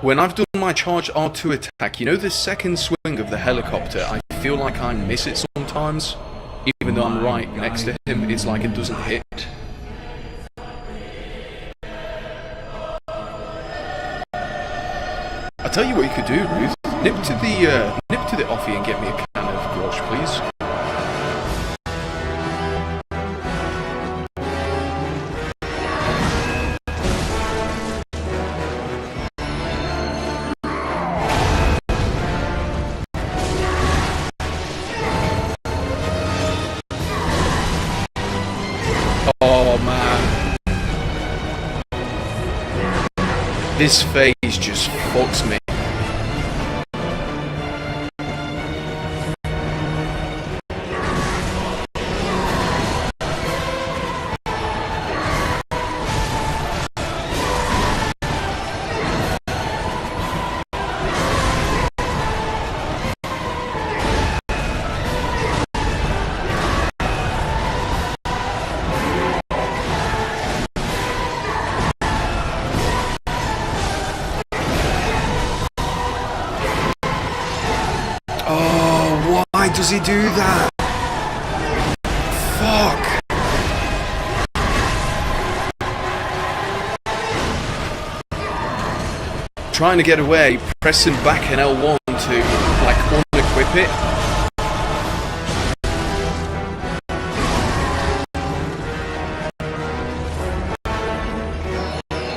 When I've done my charge R2 attack, you know the second swing of the helicopter, I feel like I miss it sometimes. Even though I'm right next to him, it's like it doesn't hit. I'll tell you what you could do, Ruth. Nip to the offie and get me a can of Grosh, please. Oh man, this phase just fucks me. Why does he do that? Fuck. Trying to get away, pressing back in L1 to like unequip it.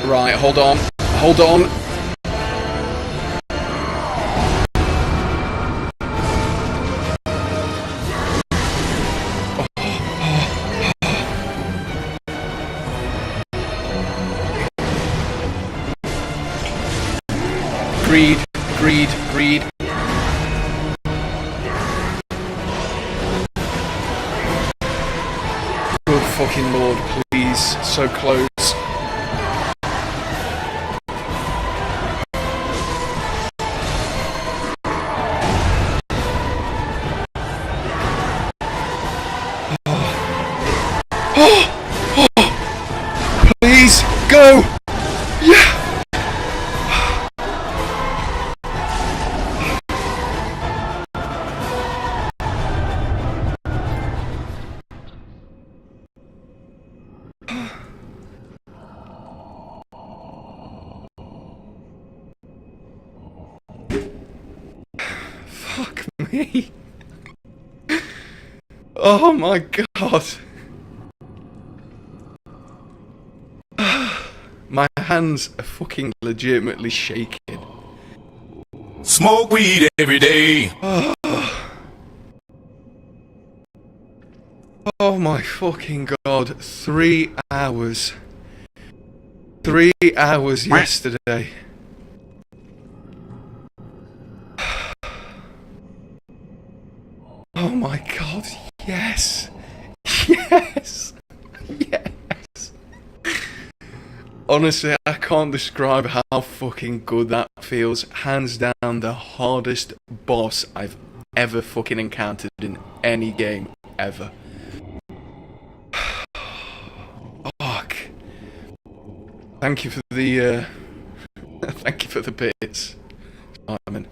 Right, hold on. Hold on. Greed, greed, greed. Good fucking lord, please. So close. Please, go! Yeah! Fuck me. Oh my god. My hands are fucking legitimately shaking. Smoke weed every day. Oh my fucking god. 3 hours. 3 hours yesterday. Oh my god, yes! Yes! Yes! Honestly, I can't describe how fucking good that feels. Hands down, the hardest boss I've ever fucking encountered in any game, ever. Fuck. Thank you for the, thank you for the bits, Simon.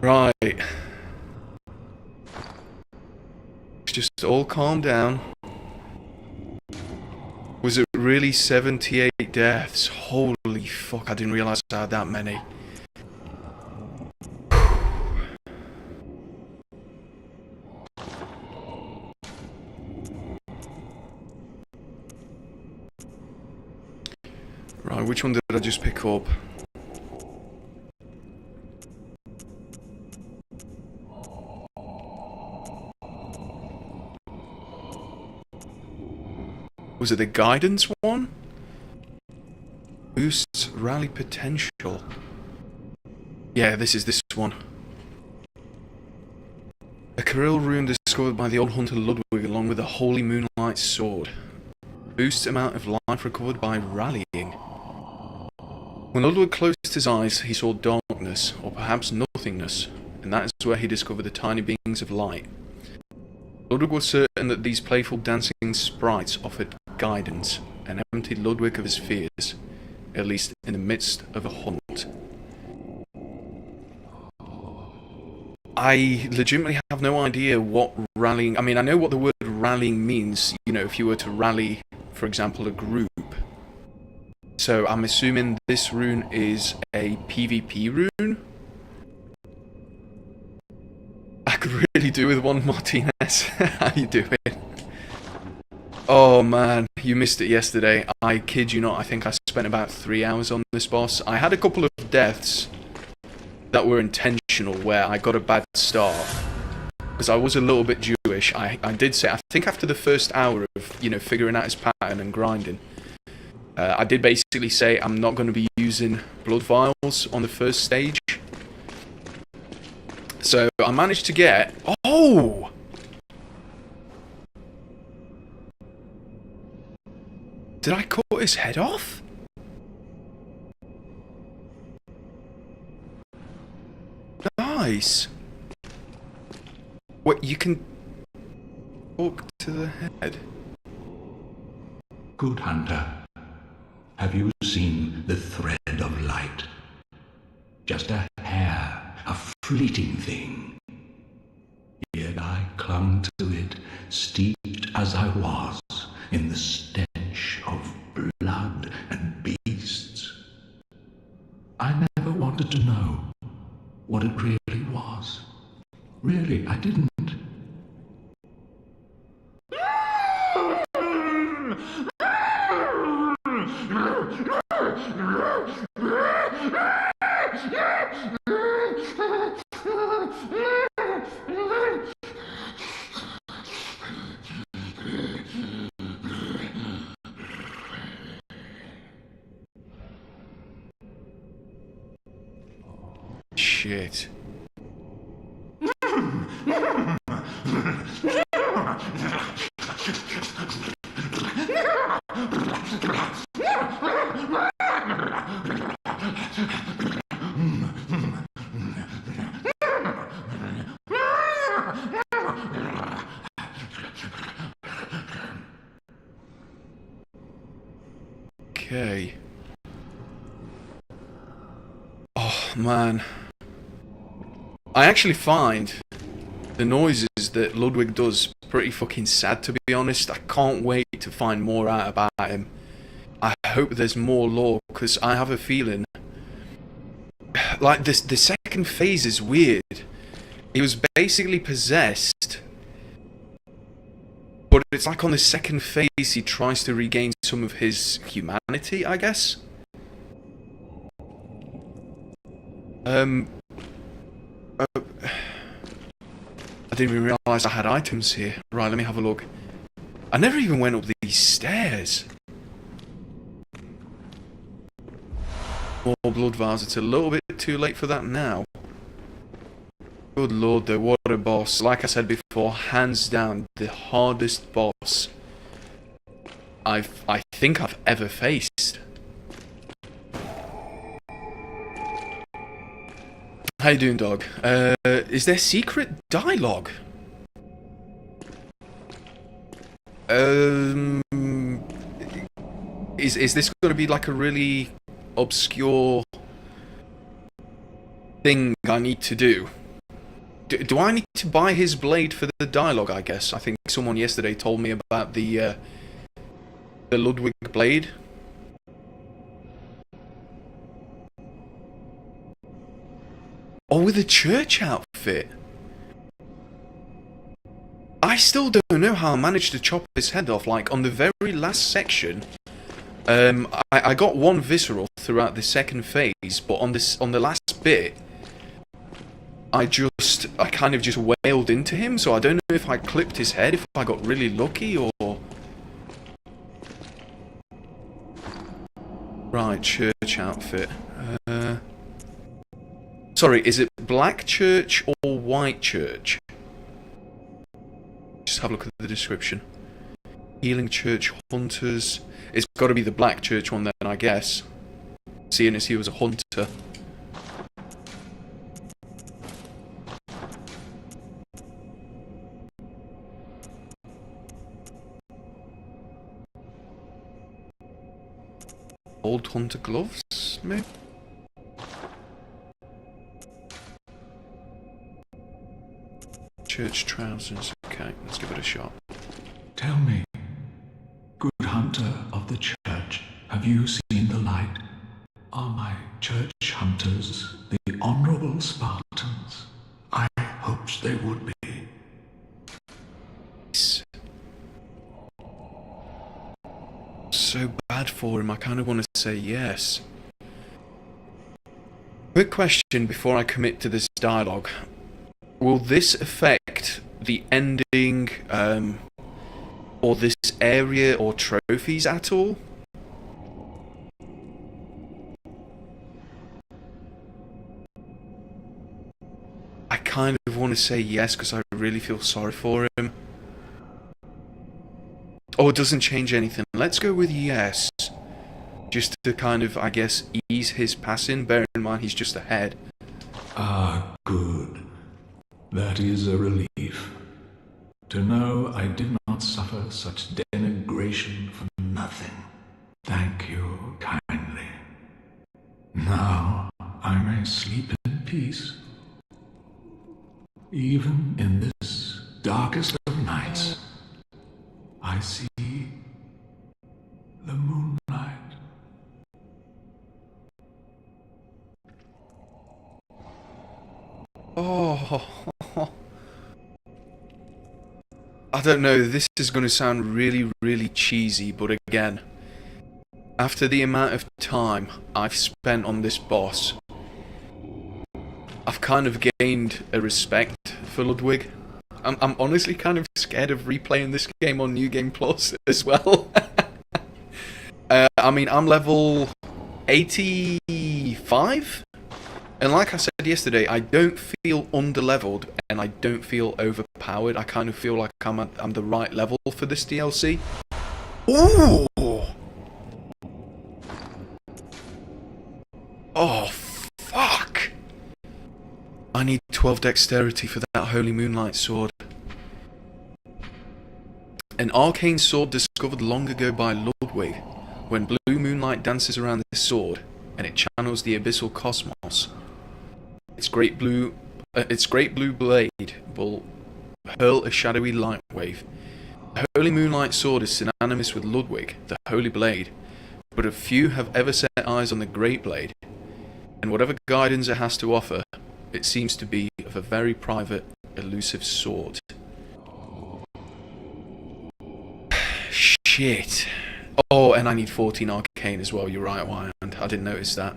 Right. Just all calm down. Was it really 78 deaths? Holy fuck, I didn't realise I had that many. Right, which one did I just pick up? Was it the guidance one? Boosts rally potential. Yeah, this is this one. A Kirill rune discovered by the old hunter Ludwig along with the Holy Moonlight Sword. Boosts amount of life recovered by rallying. When Ludwig closed his eyes, he saw darkness, or perhaps nothingness, and that is where he discovered the tiny beings of light. Ludwig was certain that these playful dancing sprites offered guidance, and emptied Ludwig of his fears. at least in the midst of a hunt. I legitimately have no idea what rallying... I mean, I know what the word rallying means, you know, if you were to rally, for example, a group. So I'm assuming this rune is a PvP rune? I could really do with one, Martinez. How you doing? Oh man, you missed it yesterday. I kid you not, I think I spent about 3 hours on this boss. I had a couple of deaths that were intentional, where I got a bad start. Because I was a little bit Jewish. I did say, I think after the first hour of, you know, figuring out his pattern and grinding, I did basically say I'm not going to be using blood vials on the first stage. So I managed to get... Oh! Did I cut his head off? Nice. What, you can talk to the head? Good hunter, have you seen the thread of light? Just a hair, a fleeting thing. Yet I clung to it, steeped as I was in the stench of blood and beasts. I never wanted to know what it really was. Really, I didn't. Shit. Okay. Oh, man. I actually find the noises that Ludwig does pretty fucking sad, to be honest. I can't wait to find more out about him. I hope there's more lore, because I have a feeling... Like, the second phase is weird. He was basically possessed, but it's like on the second phase he tries to regain some of his humanity, I guess? I didn't even realise I had items here. Right, let me have a look. I never even went up these stairs. More blood vials. It's a little bit too late for that now. Good lord though, what a boss. Like I said before, hands down, the hardest boss I think I've ever faced. How you doing, dog? Is there secret dialogue? Is this going to be like a really obscure thing I need to do? Do I need to buy his blade for the dialogue, I guess? I think someone yesterday told me about the Ludwig blade. Oh, with a church outfit. I still don't know how I managed to chop his head off. Like, on the very last section, I got one visceral throughout the second phase, but on the last bit, I kind of just wailed into him, so I don't know if I clipped his head, if I got really lucky, or... Right, church outfit. Sorry, is it black church or white church? Just have a look at the description. Healing church hunters. It's got to be the black church one then, I guess. Seeing as he was a hunter. old hunter gloves, maybe? Church trousers. Okay, let's give it a shot. Tell me, good hunter of the church, have you seen the light? Are my church hunters the honorable Spartans? I hoped they would be. So bad for him, I kind of want to say yes. Quick question before I commit to this dialogue. Will this affect the ending, or this area or trophies at all? I kind of want to say yes because I really feel sorry for him. Oh, it doesn't change anything. Let's go with yes. Just to kind of, I guess, ease his passing. Bear in mind he's just ahead. Ah, good. That is a relief. To know I did not suffer such denigration for nothing. Thank you kindly. Now I may sleep in peace. Even in this darkest of nights, I see the moonlight. Oh, I don't know, this is going to sound really, really cheesy, but again, after the amount of time I've spent on this boss, I've kind of gained a respect for Ludwig. I'm honestly kind of scared of replaying this game on New Game Plus as well. I mean, I'm level 85? And like I said yesterday, I don't feel underleveled and I don't feel overpowered. I kind of feel like I'm the right level for this DLC. Ooh! Oh, fuck! I need 12 dexterity for that Holy Moonlight Sword. An arcane sword discovered long ago by Ludwig. When blue moonlight dances around this sword, and it channels the abyssal cosmos, its great blue blade will hurl a shadowy light wave. The Holy Moonlight Sword is synonymous with Ludwig, the Holy Blade, but a few have ever set eyes on the Great Blade, and whatever guidance it has to offer, it seems to be of a very private, elusive sort. Shit. Oh, and I need 14 arcane as well, you're right, Wyand. I didn't notice that.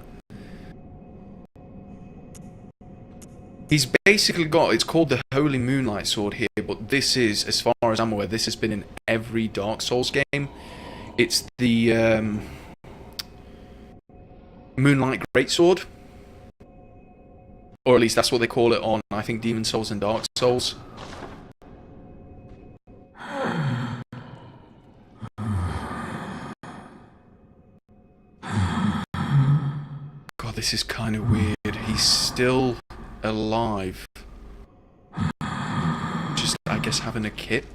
He's basically got, it's called the Holy Moonlight Sword here, but this is, as far as I'm aware, this has been in every Dark Souls game. It's the Moonlight Greatsword. Or at least that's what they call it on, I think, Demon Souls and Dark Souls. God, this is kind of weird. He's still alive. Just, I guess, having a kip.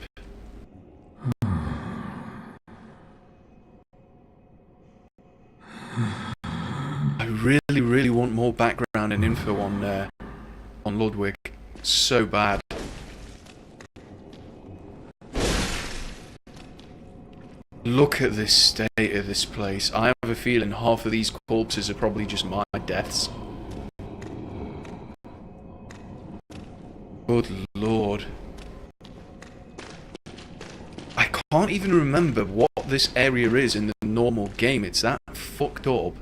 I really, really want more background and info on Ludwig. So bad. Look at this state of this place. I have a feeling half of these corpses are probably just my deaths. Good lord. I can't even remember what this area is in the normal game. It's that fucked up.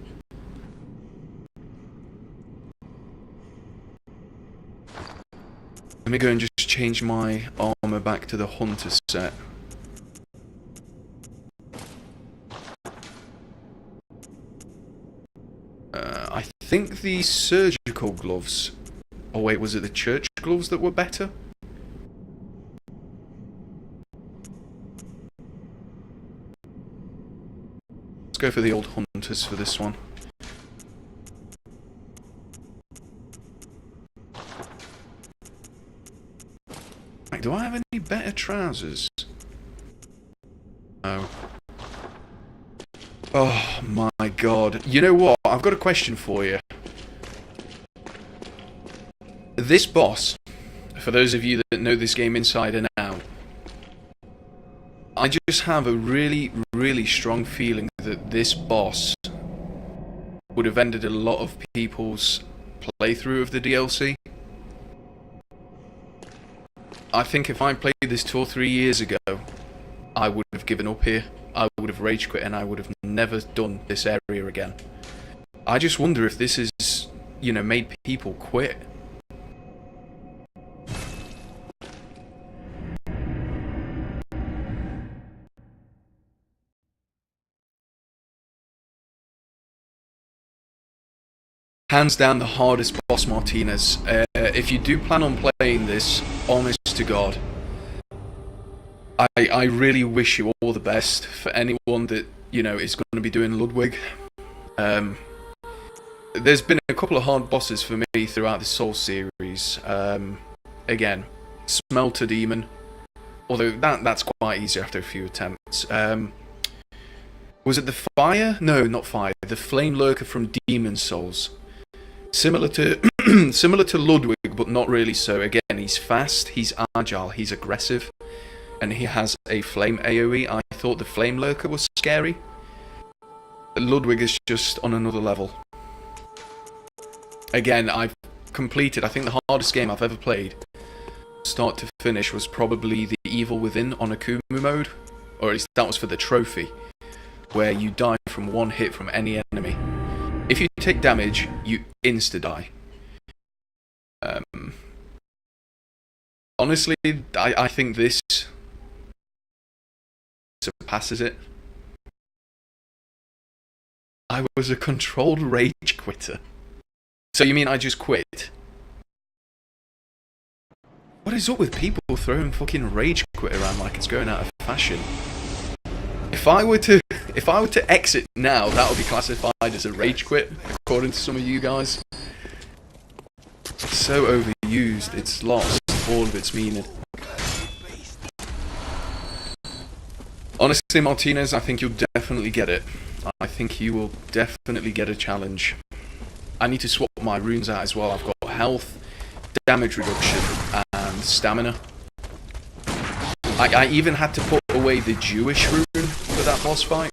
Let me go and just change my armor back to the hunter set. I think the surgical gloves... Oh wait, was it the church gloves that were better? Let's go for the old hunters for this one. Right, do I have any better trousers? No. Oh my god. You know what? I've got a question for you. This boss, for those of you that know this game inside and out, I just have a really, really strong feeling that this boss would have ended a lot of people's playthrough of the DLC. I think if I played this 2 or 3 years ago, I would have given up here. I would have rage quit and I would have never done this area again. I just wonder if this has, you know, made people quit. Hands down the hardest boss, Martinez. If you do plan on playing this, honest to God, I really wish you all the best. For anyone that, you know, is going to be doing Ludwig. There's been a couple of hard bosses for me throughout the Soul series. Again, Smelter Demon, although that's quite easy after a few attempts. Was it the Fire? No, not Fire. The Flame Lurker from Demon Souls. Similar to similar to Ludwig, but not really so. Again, he's fast, he's agile, he's aggressive, and he has a flame AoE. I thought the Flame Lurker was scary. Ludwig is just on another level. Again, I've completed, I think the hardest game I've ever played, start to finish, was probably the Evil Within on Akumu mode, or at least that was for the trophy, where you die from one hit from any enemy. If you take damage, you insta-die. Honestly, I think this surpasses it. I was a controlled rage quitter. So you mean I just quit? What is up with people throwing fucking rage quit around like it's going out of fashion? If I were to exit now, that would be classified as a rage quit, according to some of you guys. It's so overused, it's lost all of its meaning. Honestly, Martinez, I think you'll definitely get it. I think you will definitely get a challenge. I need to swap my runes out as well. I've got health, damage reduction, and stamina. I even had to put away the Jewish rune for that boss fight.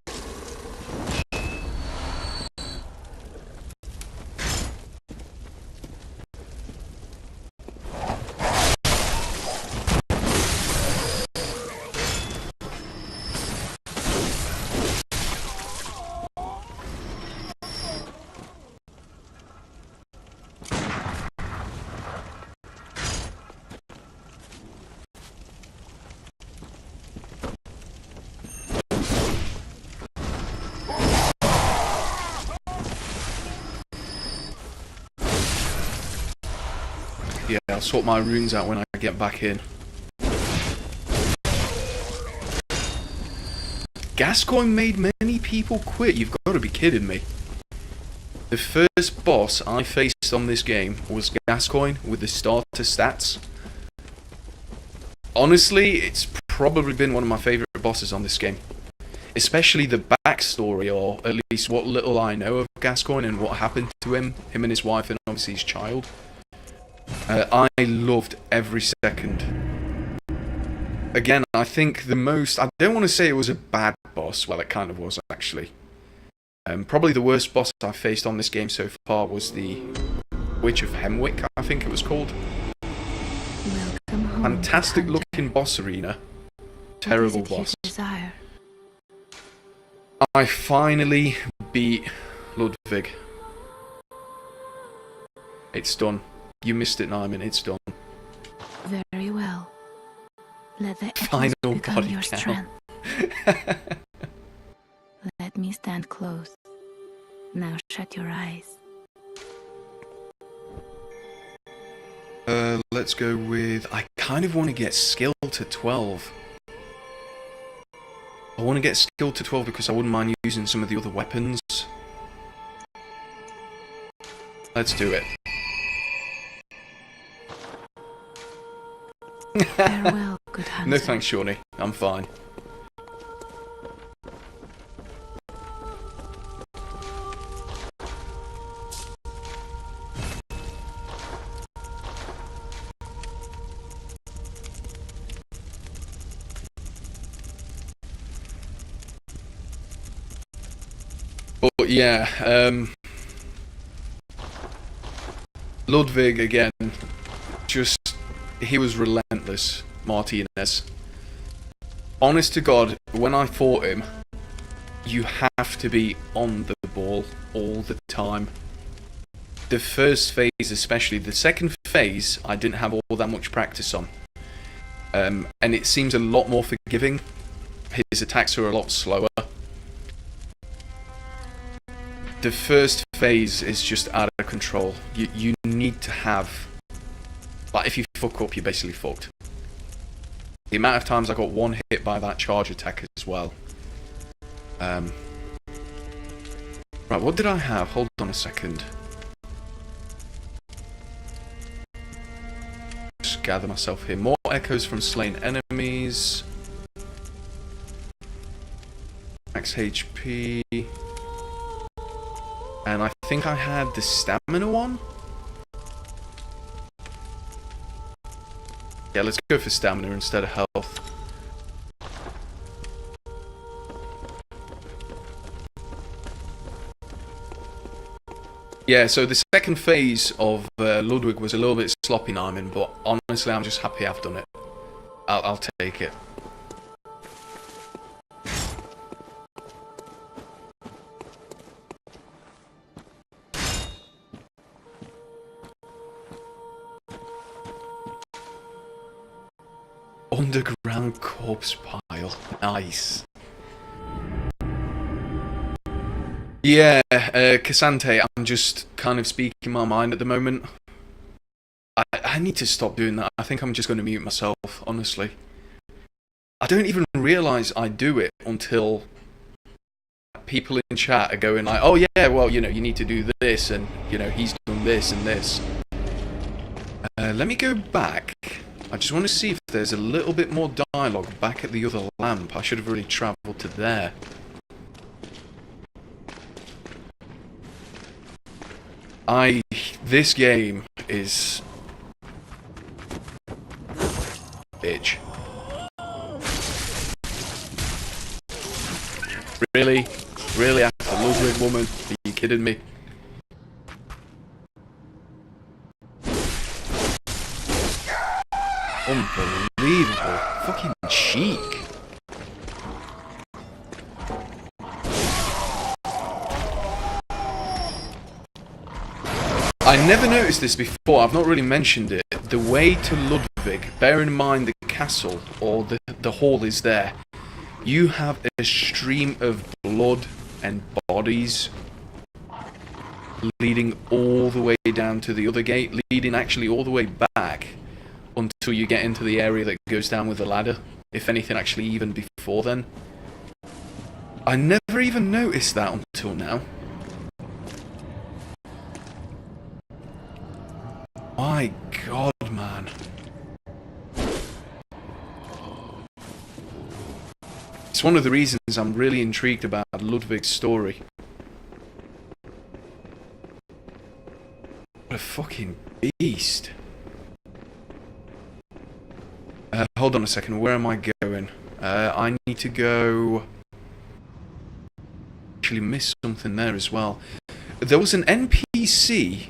Yeah, I'll sort my runes out when I get back in. Gascoigne made many people quit. You've got to be kidding me. The first boss I faced on this game was Gascoigne with the starter stats. Honestly, it's probably been one of my favourite bosses on this game. Especially the backstory, or at least what little I know of Gascoigne and what happened to him and his wife, and obviously his child. I loved every second. Again, I think the most... I don't want to say it was a bad boss. Well, it kind of was, actually. Probably the worst boss I faced on this game so far was the Witch of Hemwick, I think it was called. Welcome home, fantastic looking boss arena. Terrible boss. I finally beat Ludwig. It's done. You missed it, Nyman. It's done. Very well. Let the Final become body your count. strength. Let me stand close. Now shut your eyes. Let's go with... I kind of want to get skill to 12. I want to get skill to 12 because I wouldn't mind using some of the other weapons. Let's do it. Farewell, good hunter. No thanks, Shawnee. I'm fine. yeah, Ludwig again, he was relentless, Martinez. Honest to God, when I fought him, you have to be on the ball all the time. The first phase especially. The second phase, I didn't have all that much practice on. And it seems a lot more forgiving. His attacks are a lot slower. The first phase is just out of control. You need to have... Like, if you fuck up, you're basically fucked. The amount of times I got one hit by that charge attack as well. Right, what did I have? Hold on a second. Just gather myself here. More echoes from slain enemies. Max HP. And I think I had the stamina one. Yeah, let's go for stamina instead of health. Yeah, so the second phase of Ludwig was a little bit sloppy, Nyman, but honestly, I'm just happy I've done it. I'll take it. Underground corpse pile. Nice. Yeah, Cassante, I'm just kind of speaking my mind at the moment. I need to stop doing that. I think I'm just going to mute myself, honestly. I don't even realise I do it until people in chat are going like, oh yeah, well, you know, you need to do this, and, you know, he's done this and this. Let me go back. I just want to see if there's a little bit more dialogue back at the other lamp. I should have really travelled to there. This game is... bitch. Really? Really, after Ludwig, woman? Are you kidding me? Unbelievable. Fucking cheek. I never noticed this before, I've not really mentioned it. The way to Ludwig, bear in mind the castle, or the hall is there. You have a stream of blood and bodies leading all the way down to the other gate, leading actually all the way back until you get into the area that goes down with the ladder, if anything actually even before then. I never even noticed that until now. My God, man. It's one of the reasons I'm really intrigued about Ludwig's story. What a fucking beast. Hold on a second, where am I going? I need to go... Actually missed something there as well. There was an NPC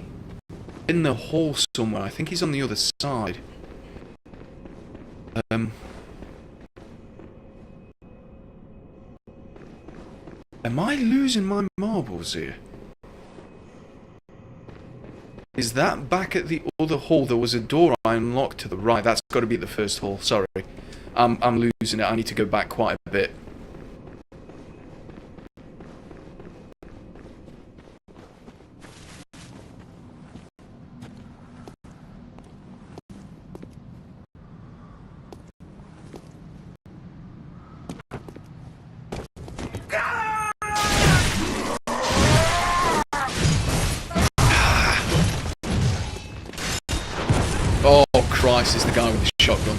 in the hall somewhere. I think he's on the other side. Am I losing my marbles here? Is that back at the other hall? There was a door I unlocked to the right. That's got to be the first hall. Sorry. I'm losing it. I need to go back quite a bit. Oh, Christ, it's the guy with the shotgun.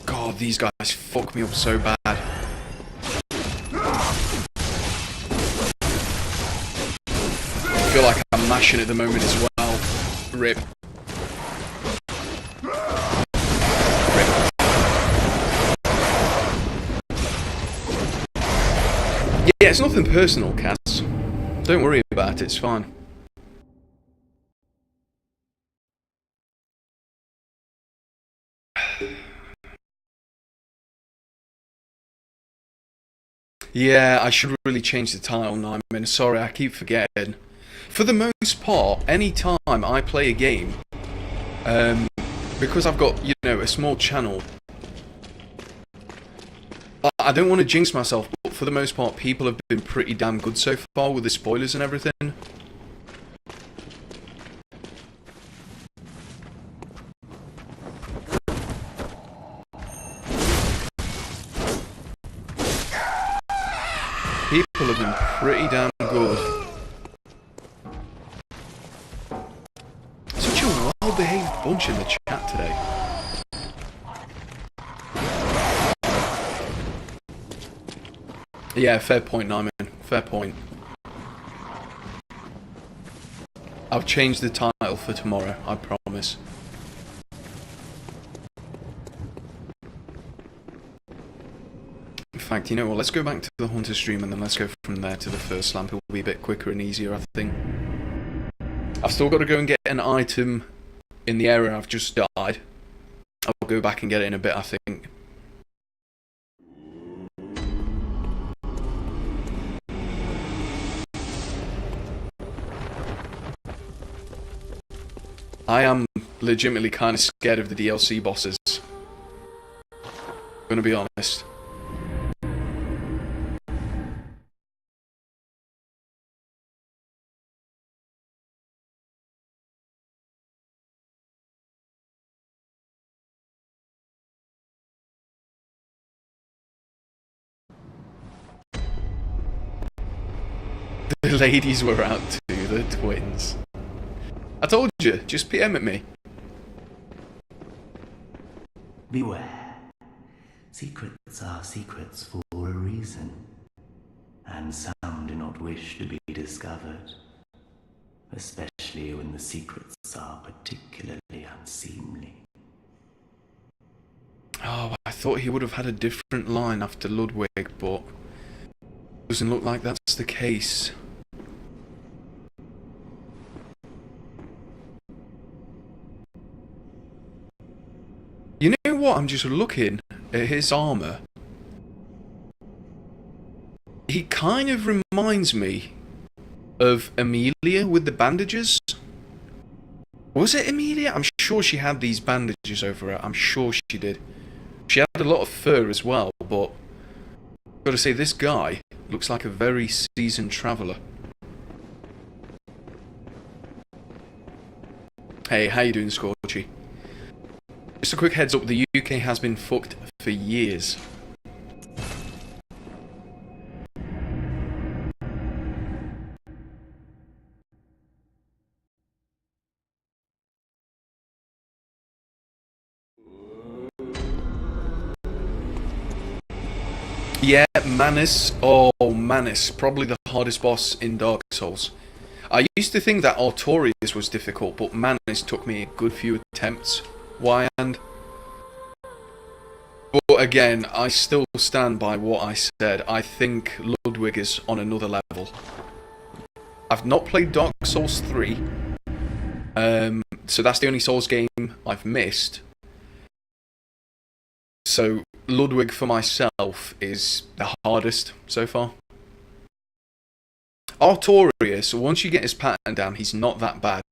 God, these guys fuck me up so bad. I feel like I'm mashing at the moment as well. Rip. it's nothing personal, Cass. Don't worry about it, it's fine. Yeah, I should really change the title now. I mean, sorry, I keep forgetting. For the most part, any time I play a game, because I've got, you know, a small channel, I don't want to jinx myself, but for the most part, people have been pretty damn good so far with the spoilers and everything. People have been pretty damn good. Such a well-behaved bunch in the chat today. Yeah, fair point, Nyman. Fair point. I'll change the title for tomorrow, I promise. In fact, you know what, let's go back to the Hunter stream and then let's go from there to the first lamp. It will be a bit quicker and easier, I think. I've still got to go and get an item in the area I've just died. I'll go back and get it in a bit, I think. I am legitimately kind of scared of the DLC bosses. Gonna be honest. The ladies were out too, the twins. I told you, just PM at me. Beware. Secrets are secrets for a reason, and some do not wish to be discovered, especially when the secrets are particularly unseemly. Oh, I thought he would have had a different line after Ludwig, but doesn't look like that's the case. You know what? I'm just looking at his armor. He kind of reminds me of Amelia with the bandages. Was it Amelia? I'm sure she had these bandages over her. I'm sure she did. She had a lot of fur as well, but I've got to say, this guy looks like a very seasoned traveller. Hey, how you doing, Scorchy? Just a quick heads up, the UK has been fucked for years. Yeah, Manus. Oh, Manus. Probably the hardest boss in Dark Souls. I used to think that Artorias was difficult, but Manus took me a good few attempts. Why and? But again, I still stand by what I said. I think Ludwig is on another level. I've not played Dark Souls 3. So that's the only Souls game I've missed. So Ludwig for myself is the hardest so far. Artorias, once you get his pattern down, he's not that bad.